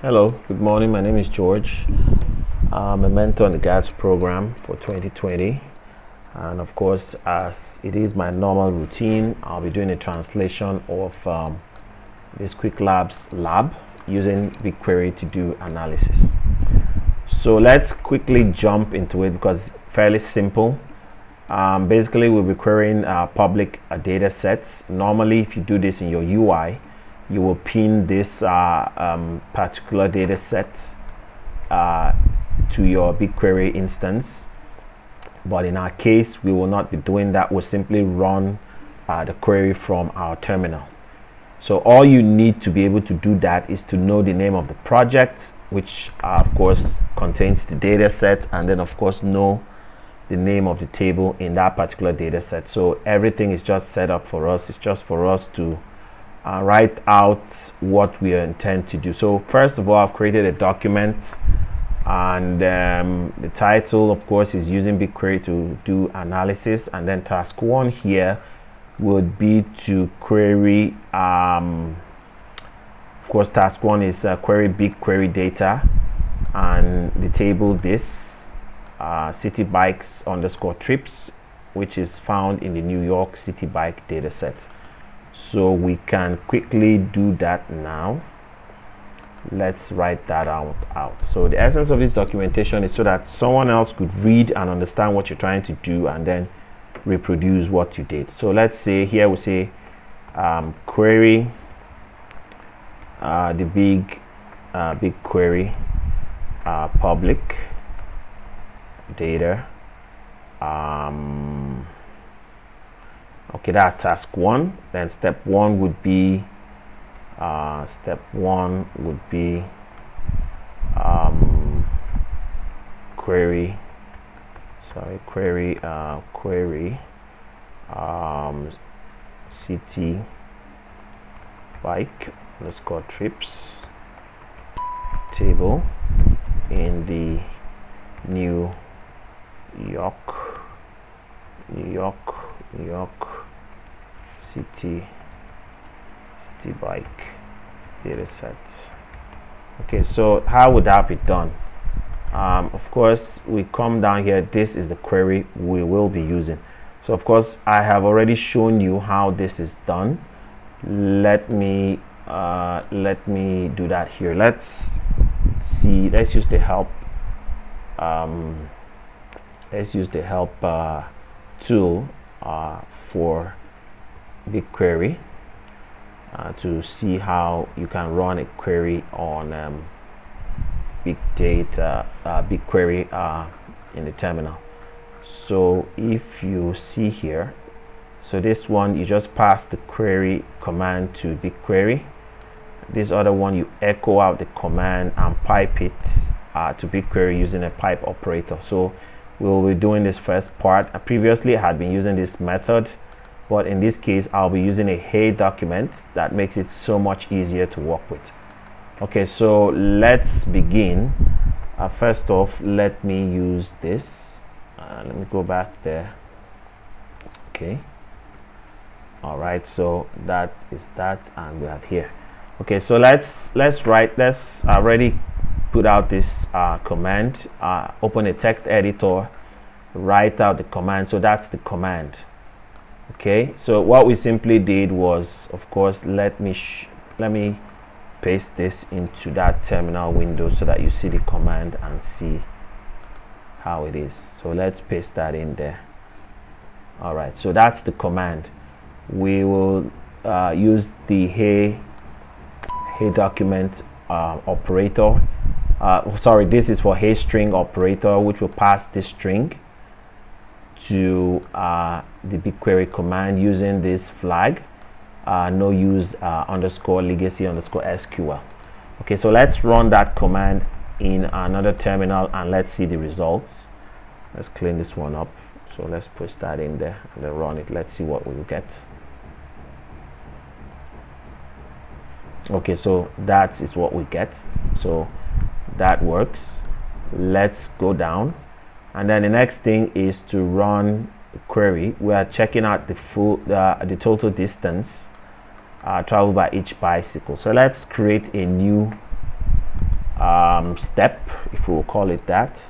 Hello, good morning. My name is George. I'm a mentor in the GATS program for 2020. And of course, as it is my normal routine, I'll be doing a translation of this Quick Labs lab using BigQuery to do analysis. So let's quickly jump into it because it's fairly simple. Basically, we'll be querying public data sets. Normally, if you do this in your UI, you will pin this particular data set to your BigQuery instance. But in our case, we will not be doing that. We'll simply run the query from our terminal. So all you need to be able to do that is to know the name of the project, which of course contains the data set, and then of course know the name of the table in that particular data set. So everything is just set up for us. It's just for us to write out what we intend to do. So first of all, I've created a document, and the title of course is using BigQuery to do analysis, and then task 1 here would be to query of course task 1 is query BigQuery data, and the table this city bikes underscore trips, which is found in the New York City bike data set. So we can quickly do that now. Let's write that out. So the essence of this documentation is so that someone else could read and understand what you're trying to do and then reproduce what you did. So let's say here we say query the BigQuery public data. Okay, that's task 1. Then step 1 would be query city bike underscore trips table in the New York city bike data set. Okay, so how would that be done? Of course, we come down here. This is the query we will be using. So of course, I have already shown you how this is done. Let me do that here. Let's use the help tool for BigQuery to see how you can run a query on BigQuery in the terminal. So if you see here, so this one you just pass the query command to BigQuery. This other one you echo out the command and pipe it to BigQuery using a pipe operator. So we'll be doing this first part. Previously I had been using this method, but in this case I'll be using a Hey document that makes it so much easier to work with. Okay, so let's begin. First off, let me use this. Let me go back there. Okay, all right, so that is that, and we have here. Okay, so let's already put out this command. Open a text editor, write out the command. So that's the command. Okay, so what we simply did was, of course, let me paste this into that terminal window so that you see the command and see how it is. So let's paste that in there. All right, so that's the command. We will use the Hey document operator. Sorry, this is for Hey string operator, which will pass this string to the BigQuery command using this flag, no use underscore legacy underscore SQL. Okay, so let's run that command in another terminal and let's see the results. Let's clean this one up. So let's push that in there and then run it. Let's see what we will get. Okay, so that is what we get. So that works. Let's go down, and then the next thing is to run the query. We are checking out the total distance traveled by each bicycle. So let's create a new step, if we will call it that,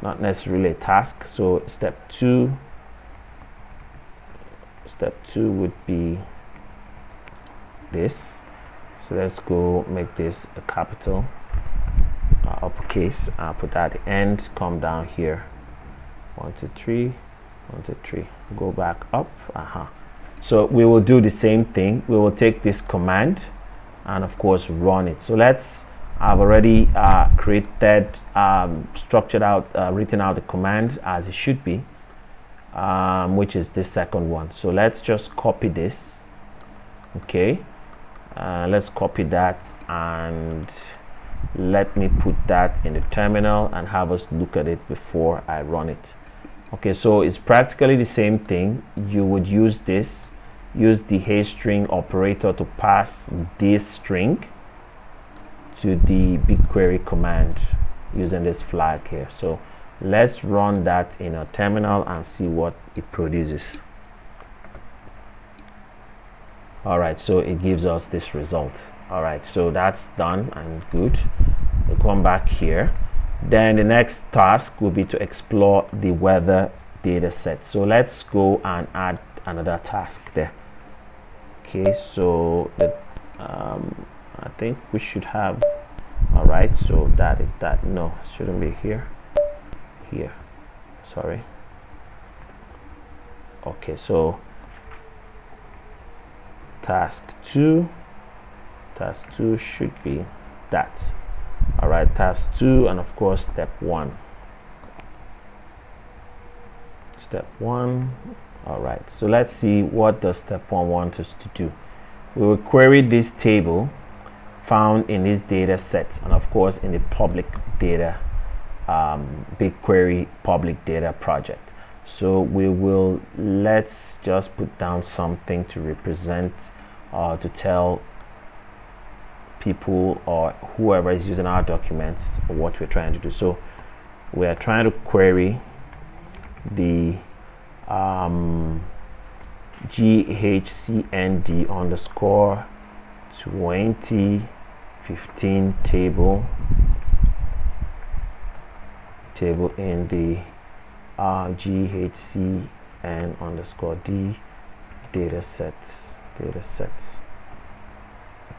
not necessarily a task. So step two would be this. So let's go make this a capital, uppercase. I'll put that at the end. Come down here, 1 2 3 1 2 3, go back up. So we will do the same thing. We will take this command and of course run it. So I've already created, structured out, written out the command as it should be, which is this second one. So let's just copy this. Okay, let's copy that and let me put that in the terminal and have us look at it before I run it. Okay, so it's practically the same thing. You would use the string operator to pass this string to the BigQuery command using this flag here. So let's run that in a terminal and see what it produces. All right, so it gives us this result. All right, so that's done and good. We'll come back here. Then the next task will be to explore the weather data set. So let's go and add another task there. Okay, so I think we should have, all right, so that is that. No, it shouldn't be here. Here, sorry. Okay, so task two should be that. All right, task 2, and of course step 1. All right, so let's see what does step 1 want us to do. We will query this table found in this data set, and of course in the public data, BigQuery public data project. So let's just put down something to represent, to tell people or whoever is using our documents what we're trying to do. So we are trying to query the GHCND underscore 2015 table in the GHCN underscore D data sets.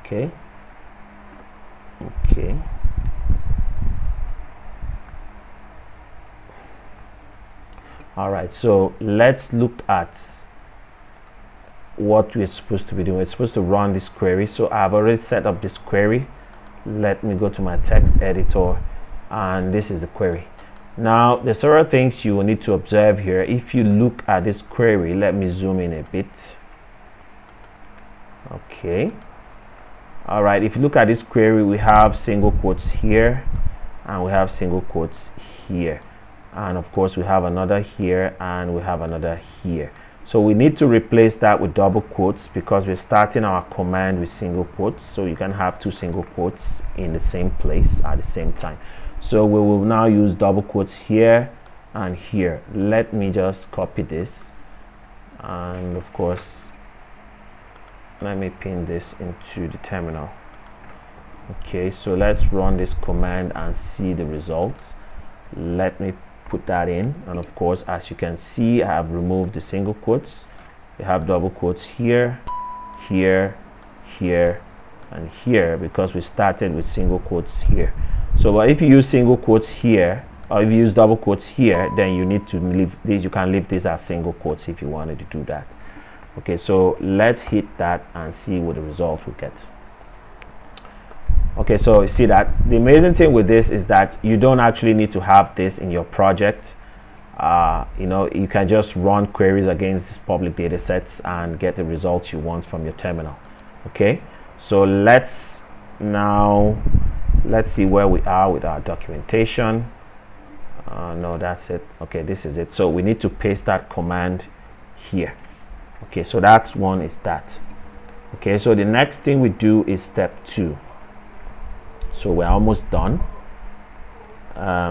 Okay. All right, so let's look at what we're supposed to be doing. We're supposed to run this query. So I've already set up this query. Let me go to my text editor, and this is the query. Now there's several things you will need to observe here. If you look at this query, let me zoom in a bit. Okay. All right, if you look at this query, we have single quotes here and we have single quotes here, and of course we have another here and we have another here. So we need to replace that with double quotes because we're starting our command with single quotes. So you can have two single quotes in the same place at the same time. So we will now use double quotes here and here. Let me just copy this, and of course let me pin this into the terminal. Okay, so let's run this command and see the results. Let me put that in, and of course, as you can see, I have removed the single quotes. We have double quotes here, here, here, and here because we started with single quotes here. So but if you use single quotes here, or if you use double quotes here, then you need to leave this. You can leave this as single quotes if you wanted to do that. Okay, so let's hit that and see what the result we get. Okay, so you see that the amazing thing with this is that you don't actually need to have this in your project. You can just run queries against these public data sets and get the results you want from your terminal. Okay, so let's see where we are with our documentation. No, that's it. Okay, this is it. So we need to paste that command here. Okay, so that's one is that. Okay, so the next thing we do is step 2. So we're almost done.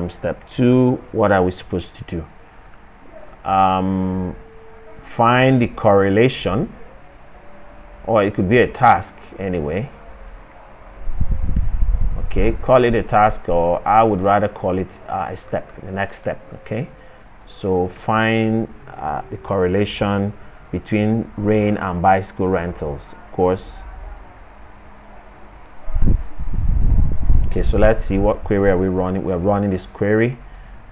Step 2, what are we supposed to do? Find the correlation, or it could be a task anyway. Okay, call it a task, or I would rather call it a step, the next step. Okay, so find the correlation between rain and bicycle rentals. Of course. Okay, so let's see what query are we running. We're running this query,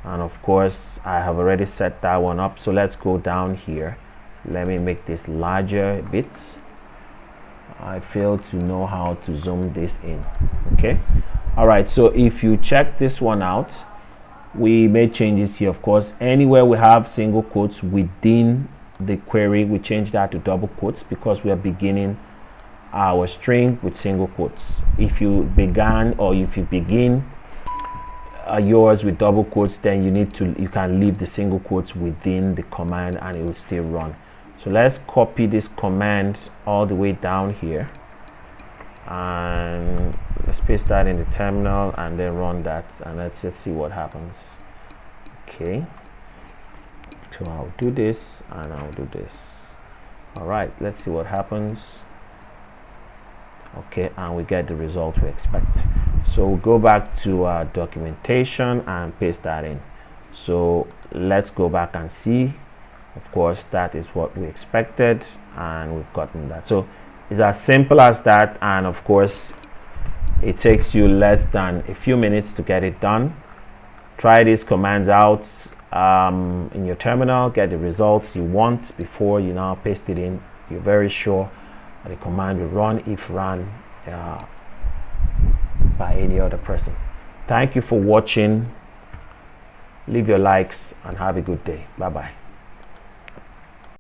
and of course I have already set that one up. So let's go down here. Let me make this larger a bit. I fail to know how to zoom this in. Okay, all right, so if you check this one out, we made changes here. Of course, anywhere we have single quotes within the query, we change that to double quotes because we are beginning our string with single quotes. If you began, or if you begin yours with double quotes, then you can leave the single quotes within the command and it will still run. So let's copy this command all the way down here, and let's paste that in the terminal and then run that, and let's see what happens. Okay, so I'll do this and I'll do this. All right, let's see what happens. Okay, and we get the result we expect. So we'll go back to our documentation and paste that in. So let's go back and see. Of course, that is what we expected, and we've gotten that. So it's as simple as that, and of course it takes you less than a few minutes to get it done. Try these commands out in your terminal, get the results you want before you now paste it in. You're very sure that the command will run if run by any other person. Thank you for watching. Leave your likes and have a good day. Bye bye.